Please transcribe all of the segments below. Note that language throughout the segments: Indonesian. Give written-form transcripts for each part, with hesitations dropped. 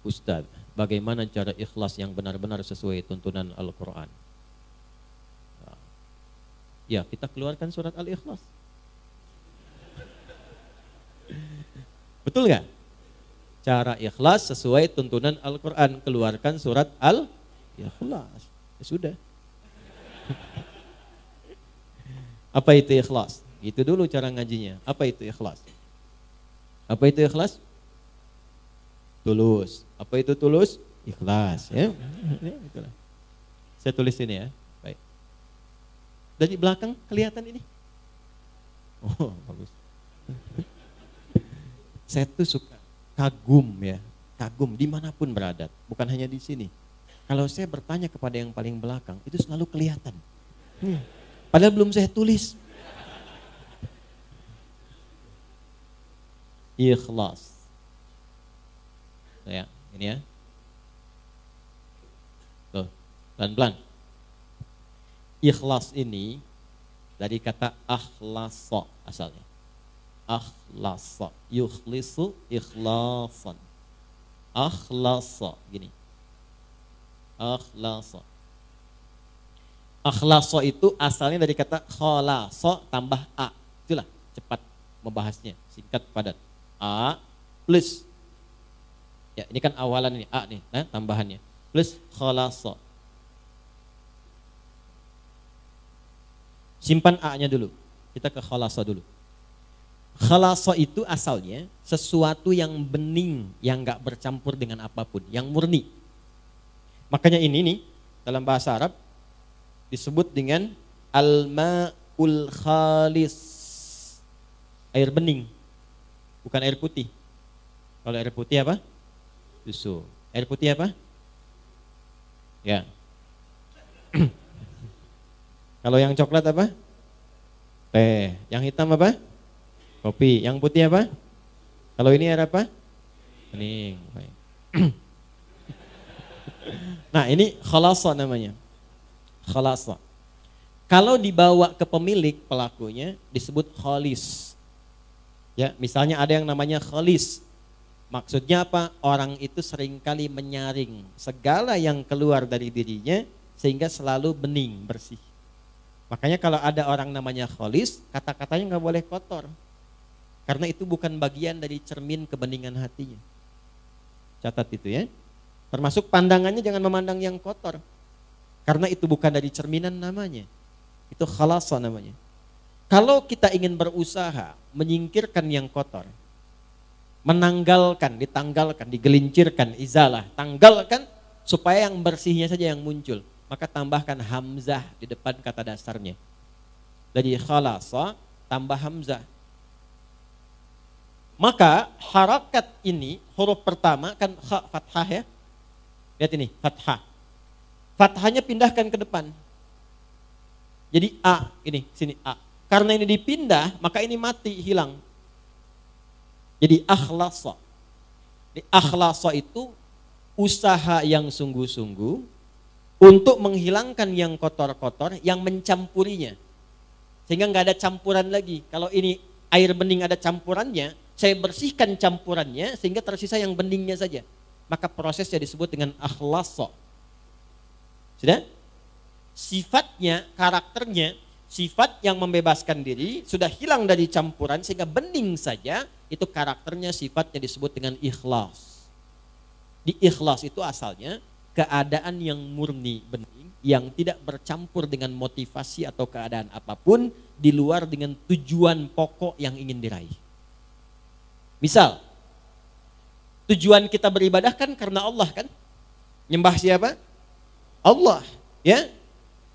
Ustaz, bagaimana cara ikhlas yang benar-benar sesuai tuntunan Al-Quran? Ya, kita keluarkan surat Al-Ikhlas. Betul nggak? Cara ikhlas sesuai tuntunan Al-Quran, keluarkan surat Al-Ikhlas. Ya sudah. Apa itu ikhlas? Itu dulu cara ngajinya. Apa itu ikhlas? Apa itu ikhlas? Tulus. Apa itu tulus? Ikhlas. Ya. Itulah. Saya tulis ini ya. Baik. Dari belakang kelihatan ini? Oh, bagus. Saya tuh suka kagum ya. Kagum dimanapun berada. Bukan hanya di sini. Kalau saya bertanya kepada yang paling belakang, itu selalu kelihatan. Padahal belum saya tulis. Ikhlas. Ya, ini ya. Tuh, pelan-pelan. Ikhlas ini dari kata akhlasa asalnya. Akhlasa, yukhlisu ikhlasan. Akhlasa, gini. Akhlasa. Akhlasa itu asalnya dari kata khalasa tambah a. Itulah cepat membahasnya, singkat padat. A plus. Ya, ini kan awalan ini a nih, nah, tambahannya. Plus khalasa. Simpan a-nya dulu. Kita ke khalasa dulu. Khalasa itu asalnya sesuatu yang bening, yang enggak bercampur dengan apapun, yang murni. Makanya ini nih dalam bahasa Arab disebut dengan al-ma'ul khalis. Air bening. Bukan air putih. Kalau air putih apa? Susu. Air putih apa? Ya. Kalau yang coklat apa? Teh. Yang hitam apa? Kopi. Yang putih apa? Kalau ini air apa? Bening. Nah, ini khalasa namanya. Khalasa. Kalau dibawa ke pemilik pelakunya disebut khalis. Ya, misalnya ada yang namanya khalis. Maksudnya apa? Orang itu seringkali menyaring segala yang keluar dari dirinya sehingga selalu bening, bersih. Makanya kalau ada orang namanya khalis, kata-katanya nggak boleh kotor. Karena itu bukan bagian dari cermin kebeningan hatinya. Catat itu ya. Termasuk pandangannya jangan memandang yang kotor. Karena itu bukan dari cerminan namanya. Itu khalasa namanya. Kalau kita ingin berusaha menyingkirkan yang kotor, menanggalkan, ditanggalkan, digelincirkan, izalah, tanggalkan supaya yang bersihnya saja yang muncul, maka tambahkan hamzah di depan kata dasarnya. Dari khalasa tambah hamzah. Maka harakat ini huruf pertama kan kha fathah ya. Lihat ini, fathah. Fathahnya pindahkan ke depan. Jadi a, ini sini a. Karena ini dipindah, maka ini mati, hilang. Jadi akhlasa. Di akhlasa itu usaha yang sungguh-sungguh untuk menghilangkan yang kotor-kotor, yang mencampurinya. Sehingga nggak ada campuran lagi. Kalau ini air bening ada campurannya, saya bersihkan campurannya sehingga tersisa yang beningnya saja. Maka prosesnya disebut dengan akhlasa. Sudah? Sifatnya, karakternya, sifat yang membebaskan diri sudah hilang dari campuran sehingga bening saja, itu karakternya, sifatnya disebut dengan ikhlas. Di ikhlas itu asalnya keadaan yang murni, bening, yang tidak bercampur dengan motivasi atau keadaan apapun di luar dengan tujuan pokok yang ingin diraih. Misal, tujuan kita beribadah kan karena Allah kan? Nyembah siapa? Allah, ya.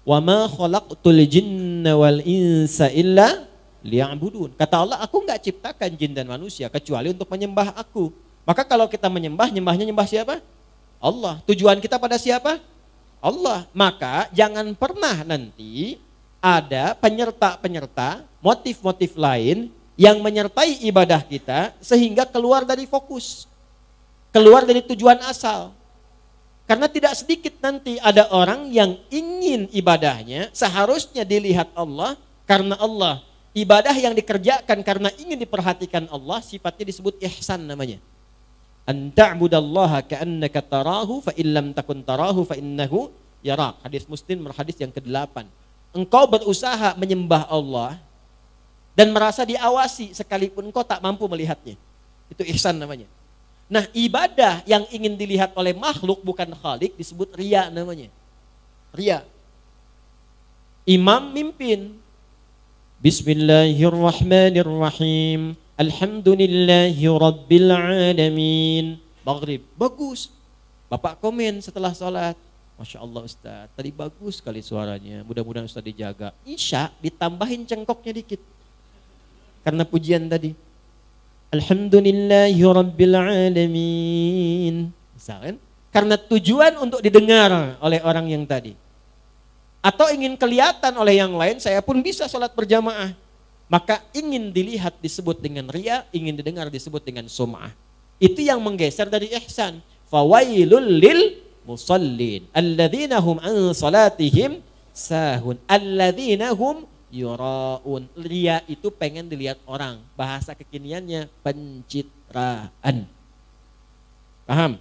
Wa ma khalaqtul jinna wal insa illa liya'budun. Kata Allah, aku enggak ciptakan jin dan manusia kecuali untuk menyembah aku. Maka kalau kita menyembah, nyembah siapa? Allah. Tujuan kita pada siapa? Allah. Maka jangan pernah nanti ada penyerta-penyerta, motif-motif lain yang menyertai ibadah kita sehingga keluar dari fokus. Keluar dari tujuan asal. Karena tidak sedikit nanti ada orang yang ingin ibadahnya seharusnya dilihat Allah karena Allah. Ibadah yang dikerjakan karena ingin diperhatikan Allah sifatnya disebut ihsan namanya. An ta'budallaha ka'annaka tarahu fa illam takun tarahu fa innahu yarak. Hadis Muslim, hadis yang ke-8. Engkau berusaha menyembah Allah dan merasa diawasi sekalipun engkau tak mampu melihatnya. Itu ihsan namanya. Nah, ibadah yang ingin dilihat oleh makhluk bukan khalik disebut riya namanya. Riya. Imam mimpin. Bismillahirrahmanirrahim. Alhamdulillahi rabbil alamin. Maghrib, bagus. Bapak komen setelah sholat. Masya Allah Ustaz, tadi bagus sekali suaranya. Mudah-mudahan Ustaz dijaga. Isya ditambahin cengkoknya dikit. Karena pujian tadi. Alhamdulillahi rabbil alamin. Misalkan, karena tujuan untuk didengar oleh orang yang tadi. Atau ingin kelihatan oleh yang lain, saya pun bisa sholat berjamaah. Maka ingin dilihat disebut dengan riya, ingin didengar disebut dengan sum'ah. Itu yang menggeser dari ihsan. Fawailul lil musallin alladzina hum an salatihim sahun alladzina hum yuraun. Riya itu pengen dilihat orang. Bahasa kekiniannya pencitraan. Paham?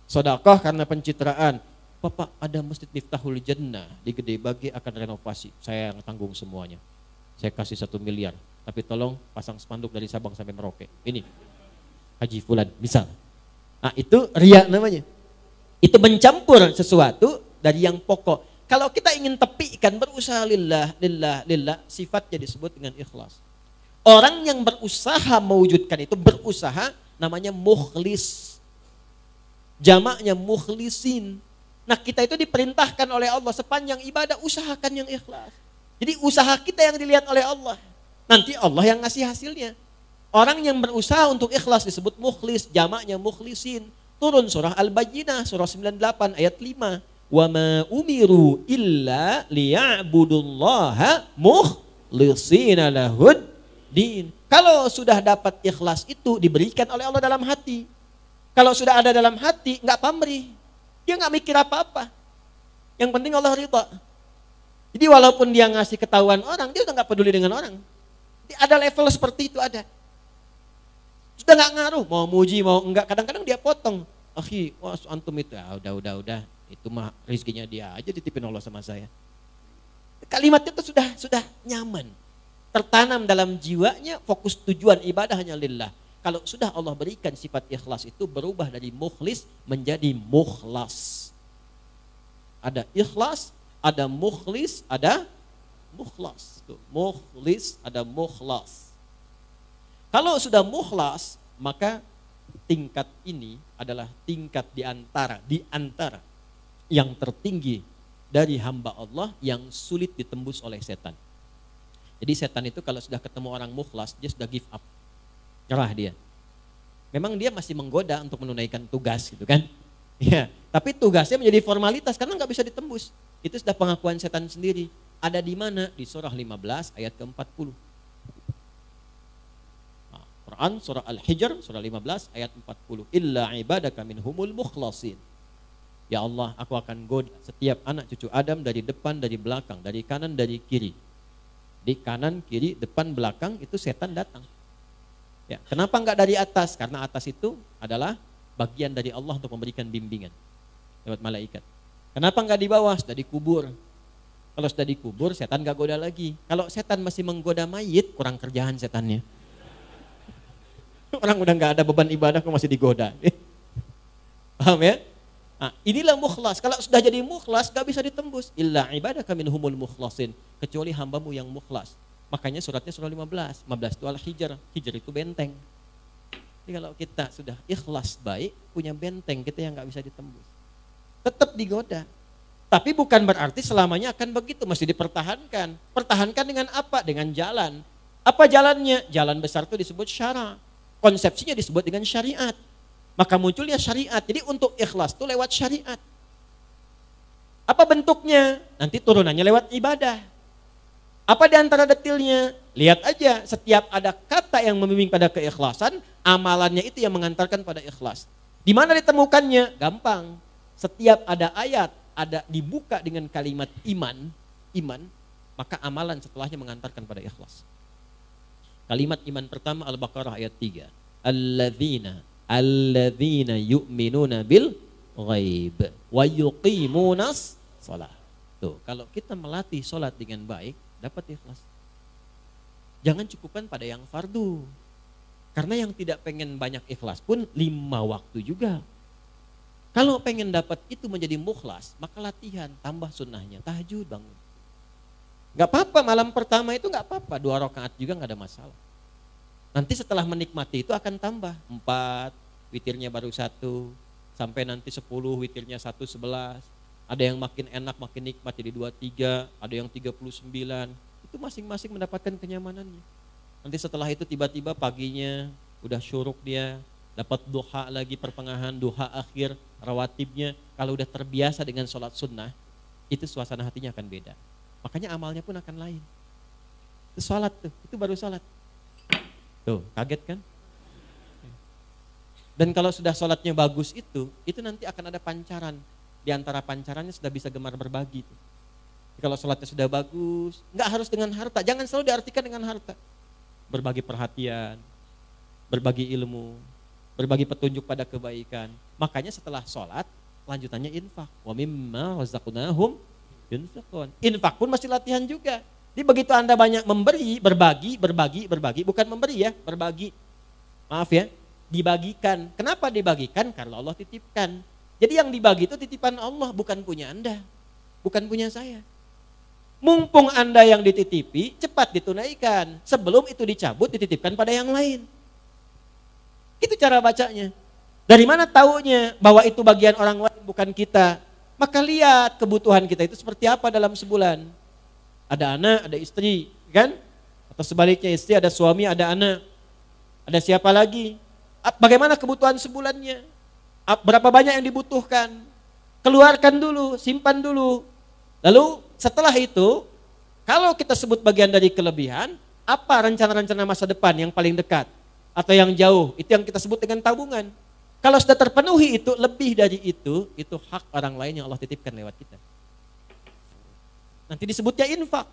Sedekah karena pencitraan. Bapak, ada Masjid Miftahul Jannah di Gede Bage akan renovasi. Saya yang tanggung semuanya. Saya kasih 1 miliar, tapi tolong pasang spanduk dari Sabang sampai Merauke. Ini Haji Fulan, misal. Nah, itu riya namanya. Itu mencampur sesuatu dari yang pokok. Kalau kita ingin tepikan berusaha lillah, sifatnya disebut dengan ikhlas. Orang yang berusaha mewujudkan itu, berusaha namanya mukhlis. Jamaknya mukhlisin. Nah, kita itu diperintahkan oleh Allah sepanjang ibadah usahakan yang ikhlas. Jadi usaha kita yang dilihat oleh Allah. Nanti Allah yang ngasih hasilnya. Orang yang berusaha untuk ikhlas disebut mukhlis, jamaknya mukhlisin. Turun surah Al-Bayyinah, surah 98 ayat 5. Wa ma umiru illa liya'budullaha mukhlishina lahud din. Kalau sudah dapat ikhlas itu diberikan oleh Allah dalam hati. Kalau sudah ada dalam hati, enggak pamrih. Dia enggak mikir apa-apa. Yang penting Allah ridha. Jadi walaupun dia ngasih ketahuan orang, dia udah gak peduli dengan orang. Jadi ada level seperti itu ada. Sudah gak ngaruh, mau muji, mau enggak. Kadang-kadang dia potong. Akhi, wah antum itu, ya udah. Itu mah rezekinya dia aja ditipin Allah sama saya. Kalimatnya itu sudah nyaman. Tertanam dalam jiwanya, fokus tujuan ibadah hanya lillah. Kalau sudah Allah berikan sifat ikhlas itu berubah dari mukhlis menjadi mukhlas. Ada ikhlas, ada mukhlis, ada mukhlas. Mukhlis, ada mukhlas. Kalau sudah mukhlas, maka tingkat ini adalah tingkat di antara yang tertinggi dari hamba Allah yang sulit ditembus oleh setan. Jadi setan itu kalau sudah ketemu orang mukhlas, dia sudah give up. Nyerah dia. Memang dia masih menggoda untuk menunaikan tugas gitu kan. Ya, tapi tugasnya menjadi formalitas karena nggak bisa ditembus. Itu sudah pengakuan setan sendiri. Ada di mana? Di surah 15 ayat ke-40. Nah, Quran surah Al-Hijr surah 15 ayat 40. Illa ibadaka minhumul mukhlasin. Ya Allah, aku akan goda setiap anak cucu Adam dari depan, dari belakang, dari kanan, dari kiri. Di kanan, kiri, depan, belakang itu setan datang. Ya, kenapa enggak dari atas? Karena atas itu adalah bagian dari Allah untuk memberikan bimbingan lewat malaikat. Kenapa enggak di bawah? Sudah dikubur. Kalau sudah dikubur, setan enggak goda lagi. Kalau setan masih menggoda mayit, kurang kerjaan setannya. Orang udah enggak ada beban ibadah kok masih digoda. Paham ya? Nah, inilah mukhlas. Kalau sudah jadi mukhlas, enggak bisa ditembus. Illa ibadaka minhumul mukhlasin. Kecuali hambamu yang mukhlas. Makanya suratnya surah 15. 15 itu Al-Hijr. Hijr itu benteng. Jadi kalau kita sudah ikhlas baik, punya benteng kita yang enggak bisa ditembus. Tetap digoda. Tapi bukan berarti selamanya akan begitu, mesti dipertahankan. Pertahankan dengan apa? Dengan jalan. Apa jalannya? Jalan besar itu disebut syara. Konsepsinya disebut dengan syariat. Maka munculnya syariat. Jadi untuk ikhlas itu lewat syariat. Apa bentuknya? Nanti turunannya lewat ibadah. Apa di antara detilnya? Lihat aja, setiap ada kata yang membimbing pada keikhlasan, amalannya itu yang mengantarkan pada ikhlas. Di mana ditemukannya? Gampang. Setiap ada ayat, ada dibuka dengan kalimat iman, maka amalan setelahnya mengantarkan pada ikhlas. Kalimat iman pertama Al-Baqarah ayat 3. Alladzina alladzina yu'minuna bil ghaib wa yuqimunas shalah. Tuh, kalau kita melatih salat dengan baik, dapat ikhlas. Jangan cukupkan pada yang fardu. Karena yang tidak pengen banyak ikhlas pun 5 waktu juga. Kalau pengen dapat itu menjadi mukhlas, maka latihan, tambah sunnahnya, tahajud bangun. Gak apa-apa, malam pertama itu gak apa-apa, 2 rakaat juga gak ada masalah. Nanti setelah menikmati itu akan tambah, 4, witirnya baru 1, sampai nanti 10, witirnya 1, 11. Ada yang makin enak, makin nikmat jadi 2, 3, ada yang 39. Itu masing-masing mendapatkan kenyamanannya. Nanti setelah itu tiba-tiba paginya udah syuruk dia, dapat duha lagi pertengahan, duha akhir, rawatibnya. Kalau udah terbiasa dengan sholat sunnah, itu suasana hatinya akan beda. Makanya amalnya pun akan lain. Itu sholat tuh, itu baru sholat. Tuh, kaget kan? Dan kalau sudah sholatnya bagus itu nanti akan ada pancaran. Di antara pancarannya sudah bisa gemar berbagi tuh. Kalau sholatnya sudah bagus, nggak harus dengan harta, jangan selalu diartikan dengan harta. Berbagi perhatian, berbagi ilmu, berbagi petunjuk pada kebaikan. Makanya setelah sholat, lanjutannya infak. Wa mimma razaqnahum yunfiqun. Infak pun masih latihan juga. Jadi begitu Anda banyak memberi, berbagi, bukan memberi ya, berbagi. Maaf ya, dibagikan. Kenapa dibagikan? Karena Allah titipkan. Jadi yang dibagi itu titipan Allah, bukan punya Anda, bukan punya saya. Mumpung Anda yang dititipi, cepat ditunaikan. Sebelum itu dicabut, dititipkan pada yang lain. Itu cara bacanya. Dari mana taunya bahwa itu bagian orang lain bukan kita? Maka lihat kebutuhan kita itu seperti apa dalam sebulan. Ada anak, ada istri, kan? Atau sebaliknya istri, ada suami, ada anak. Ada siapa lagi? Bagaimana kebutuhan sebulannya? Berapa banyak yang dibutuhkan? Keluarkan dulu, simpan dulu. Lalu setelah itu, kalau kita sebut bagian dari kelebihan, apa rencana-rencana masa depan yang paling dekat? Atau yang jauh, itu yang kita sebut dengan tabungan. Kalau sudah terpenuhi itu, lebih dari itu hak orang lain yang Allah titipkan lewat kita. Nanti disebutnya infak.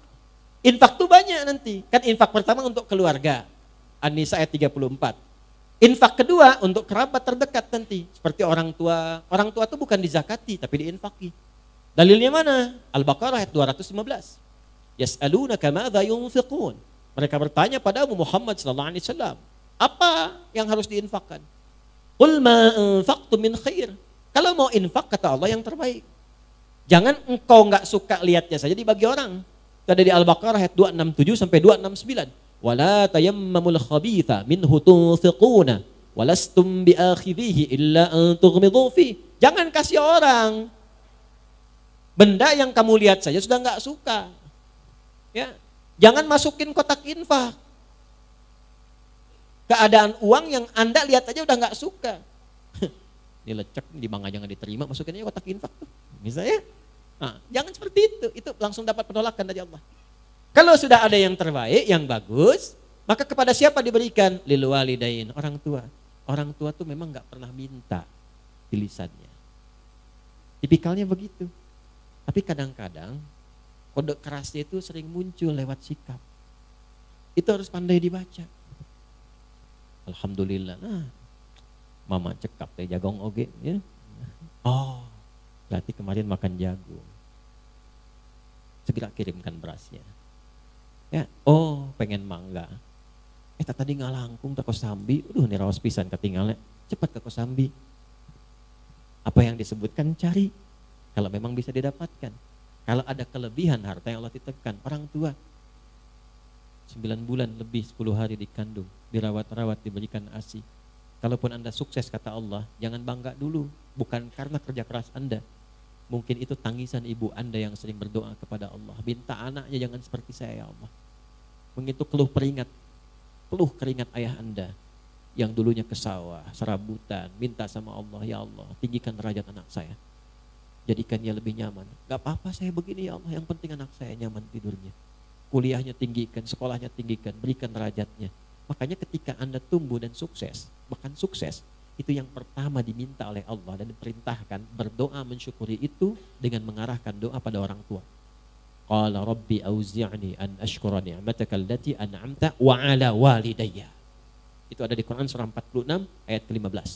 Infak itu banyak nanti. Kan infak pertama untuk keluarga. An-Nisa ayat 34. Infak kedua untuk kerabat terdekat nanti. Seperti orang tua. Orang tua itu bukan dizakati, tapi diinfaki. Dalilnya mana? Al-Baqarah ayat 215. Yas'alunaka madza yunfiqun. Mereka bertanya padamu Muhammad sallallahu alaihi wasallam, apa yang harus diinfakkan? Qul ma anfaqtum min khair. Kalau mau infak kata Allah yang terbaik. Jangan engkau enggak suka lihatnya saja dibagi orang. Itu ada di Al-Baqarah ayat 267 sampai 269. Wala tayammamul khabitha minhu tunfiquna walastum biakhidhihi illa an tughmidu fi. Jangan kasih orang benda yang kamu lihat saja sudah enggak suka. Ya. Jangan masukin kotak infak. Keadaan uang yang Anda lihat aja udah nggak suka. Ini lecek, di bank aja nggak diterima, masukin aja kotak infak tuh. Misalnya, nah, jangan seperti itu langsung dapat penolakan dari Allah. Kalau sudah ada yang terbaik, yang bagus, maka kepada siapa diberikan? Lil walidain, orang tua. Orang tua tuh memang nggak pernah minta di lisannya. Tipikalnya begitu. Tapi kadang-kadang kode kerasnya itu sering muncul lewat sikap. Itu harus pandai dibaca. Alhamdulillah, nah, mama cekap teh jagong oge, ya. Oh, berarti kemarin makan jagung. Segera kirimkan berasnya. Ya, oh, pengen mangga. Tadi ngalangkung ke Kosambi, nih rawas pisan ketinggalnya. Cepat ke Kosambi. Apa yang disebutkan cari. Kalau memang bisa didapatkan. Kalau ada kelebihan harta yang Allah titipkan, orang tua 9 bulan lebih 10 hari dikandung, dirawat-rawat, diberikan ASI. Kalaupun Anda sukses kata Allah, jangan bangga dulu, bukan karena kerja keras Anda. Mungkin itu tangisan ibu Anda yang sering berdoa kepada Allah. Minta anaknya jangan seperti saya ya Allah. Mungkin itu keluh keringat ayah Anda yang dulunya ke sawah, serabutan, minta sama Allah, ya Allah, tinggikan derajat anak saya. Jadikan dia lebih nyaman. Gak apa-apa saya begini ya Allah, yang penting anak saya nyaman tidurnya. Kuliahnya tinggikan, sekolahnya tinggikan, berikan derajatnya. Makanya ketika Anda tumbuh dan sukses, bahkan sukses, itu yang pertama diminta oleh Allah dan diperintahkan berdoa mensyukuri itu dengan mengarahkan doa pada orang tua. Qala rabbi auzi'ni an ashkura ni'mataka allati an'amta wa ala walidayya. Itu ada di Quran surah 46 ayat ke-15.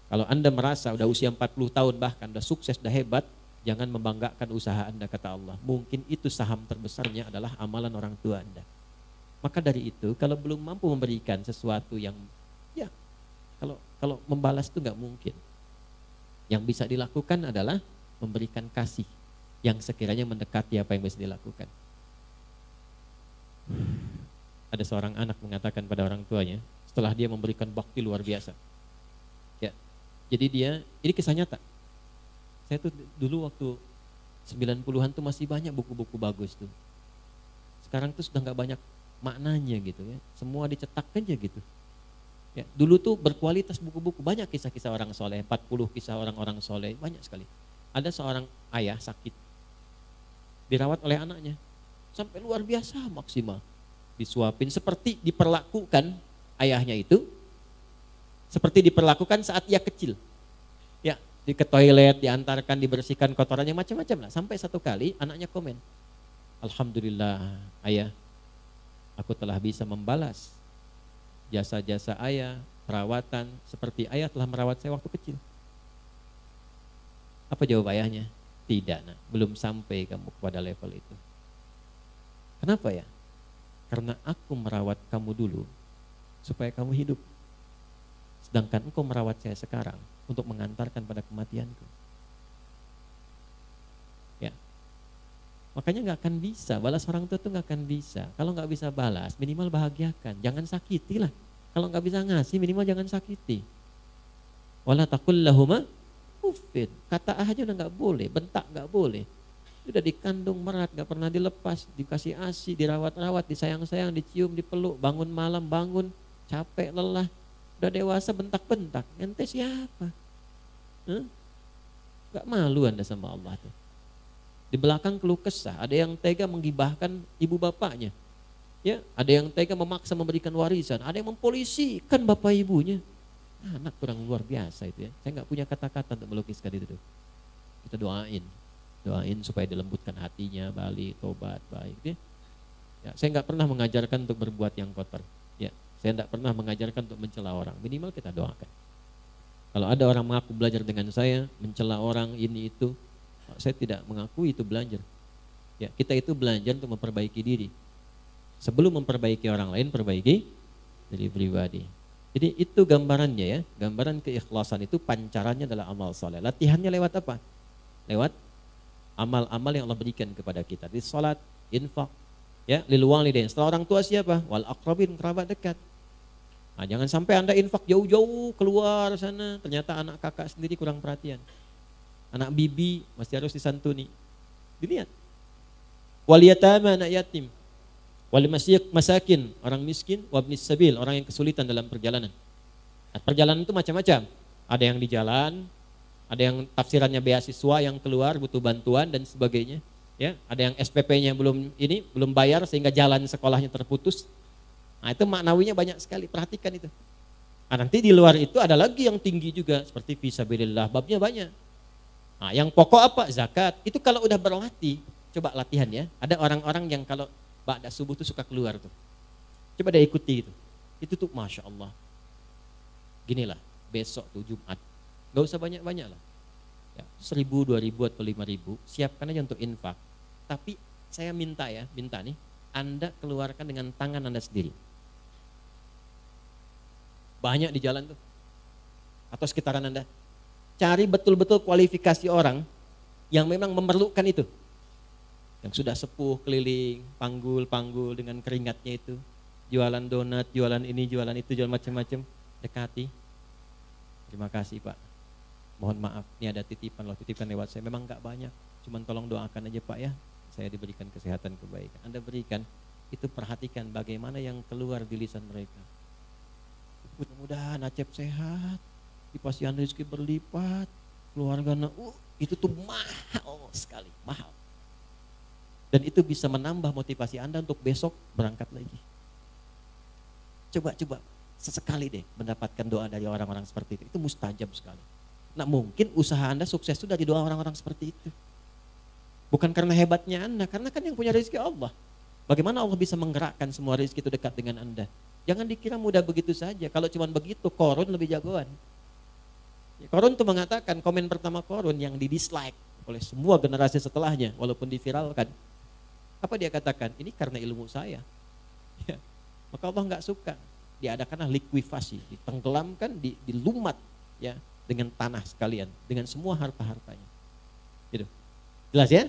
Kalau Anda merasa udah usia 40 tahun bahkan udah sukses, udah hebat, jangan membanggakan usaha Anda, kata Allah. Mungkin itu saham terbesarnya adalah amalan orang tua Anda. Maka dari itu, kalau belum mampu memberikan sesuatu yang, ya, kalau membalas itu nggak mungkin. Yang bisa dilakukan adalah memberikan kasih yang sekiranya mendekati apa yang bisa dilakukan. Ada seorang anak mengatakan pada orang tuanya, setelah dia memberikan bakti luar biasa. Ya, jadi ini kisah nyata. Saya tuh dulu waktu 90-an tuh masih banyak buku-buku bagus tuh. Sekarang tuh sudah nggak banyak maknanya gitu ya. Semua dicetak aja gitu. Ya, dulu tuh berkualitas buku-buku, banyak kisah-kisah orang soleh, 40 kisah orang-orang soleh, banyak sekali. Ada seorang ayah sakit, dirawat oleh anaknya, sampai luar biasa maksimal. Disuapin seperti diperlakukan ayahnya itu, seperti diperlakukan saat ia kecil. Ya, ke toilet, diantarkan, dibersihkan kotorannya, macam-macam lah. Sampai satu kali anaknya komen, "Alhamdulillah ayah, aku telah bisa membalas jasa-jasa ayah, perawatan seperti ayah telah merawat saya waktu kecil." Apa jawab ayahnya? Tidak, nak, belum sampai kamu kepada level itu. Kenapa ya? Karena aku merawat kamu dulu supaya kamu hidup. Sedangkan engkau merawat saya sekarang untuk mengantarkan pada kematianku. Ya. Makanya nggak akan bisa, balas orang tua tuh nggak akan bisa. Kalau nggak bisa balas, minimal bahagiakan, jangan sakiti lah. Kalau nggak bisa ngasih, minimal jangan sakiti. Wala taqul lahuma uffin. Kata aja udah nggak boleh, bentak nggak boleh. Udah dikandung merat, gak pernah dilepas, dikasih ASI, dirawat-rawat, disayang-sayang, dicium, dipeluk, bangun malam, bangun, capek, lelah. Udah dewasa bentak-bentak, ente siapa? Gak malu Anda sama Allah tuh. Di belakang keluh kesah, ada yang tega menggibahkan ibu bapaknya. Ya, ada yang tega memaksa memberikan warisan, ada yang mempolisikan bapak ibunya. Anak kurang luar biasa itu ya. Saya gak punya kata-kata untuk melukiskan itu tuh. Kita doain supaya dilembutkan hatinya, balik, tobat, baik. Ya, saya nggak pernah mengajarkan untuk berbuat yang kotor. Ya, saya nggak pernah mengajarkan untuk mencela orang. Minimal kita doakan. Kalau ada orang mengaku belajar dengan saya, mencela orang ini itu, saya tidak mengakui itu belajar. Ya, kita itu belajar untuk memperbaiki diri. Sebelum memperbaiki orang lain, perbaiki diri pribadi. Jadi itu gambarannya ya, gambaran keikhlasan itu pancarannya adalah amal soleh. Latihannya lewat apa? Lewat amal-amal yang Allah berikan kepada kita. Di salat, infak, ya, lil walidain. Setelah orang tua siapa? Wal aqrabin, kerabat dekat. Nah, jangan sampai Anda infak jauh-jauh keluar sana, ternyata anak kakak sendiri kurang perhatian. Anak bibi masih harus disantuni. Dilihat. Wal yatama, anak yatim. Wal masakin, orang miskin, wabnis sabil, orang yang kesulitan dalam perjalanan. Nah, perjalanan itu macam-macam. Ada yang di jalan, ada yang tafsirannya beasiswa yang keluar butuh bantuan dan sebagainya. Ya, ada yang SPP-nya belum bayar sehingga jalan sekolahnya terputus. Nah, itu maknawinya banyak sekali. Perhatikan itu. Nah, nanti di luar itu ada lagi yang tinggi juga seperti fisabilillah, babnya banyak. Nah, yang pokok apa? Zakat. Itu kalau udah berlatih, coba latihan ya. Ada orang-orang yang kalau ba'da subuh tuh suka keluar tuh. Coba deh ikuti itu. Itu tuh Masya Allah. Ginilah, besok tuh Jumat. Gak usah banyak-banyak lah. Ya, 1.000, 2.000 atau 5.000, siapkan aja untuk infak. Tapi saya minta nih, Anda keluarkan dengan tangan Anda sendiri. Banyak di jalan tuh. Atau sekitaran Anda. Cari betul-betul kualifikasi orang yang memang memerlukan itu. Yang sudah sepuh, keliling, panggul dengan keringatnya itu. Jualan donat, jualan ini, jualan itu, jualan macam-macam. Dekati. Terima kasih Pak. Mohon maaf, ini ada titipan loh, titipan lewat saya. Memang gak banyak, cuman tolong doakan aja Pak ya. Saya diberikan kesehatan, kebaikan. Anda berikan, itu perhatikan bagaimana yang keluar di lisan mereka. Mudah-mudahan Acep sehat, dipasihan rezeki berlipat, keluarga itu tuh mahal sekali, mahal. Dan itu bisa menambah motivasi Anda untuk besok berangkat lagi. Coba sesekali deh mendapatkan doa dari orang-orang seperti itu mustajab sekali. Nah, mungkin usaha Anda sukses itu dari doa orang-orang seperti itu. Bukan karena hebatnya Anda, karena kan yang punya rezeki Allah. Bagaimana Allah bisa menggerakkan semua rezeki itu dekat dengan Anda? Jangan dikira mudah begitu saja. Kalau cuma begitu, Korun lebih jagoan. Qarun tuh mengatakan, komen pertama Qarun yang di dislike oleh semua generasi setelahnya walaupun diviralkan. Apa dia katakan? Ini karena ilmu saya. Ya. Maka Allah nggak suka. Diadakanlah likuifasi, ditenggelamkan, dilumat ya dengan tanah sekalian, dengan semua harta-hartanya. Gitu. Jelas ya?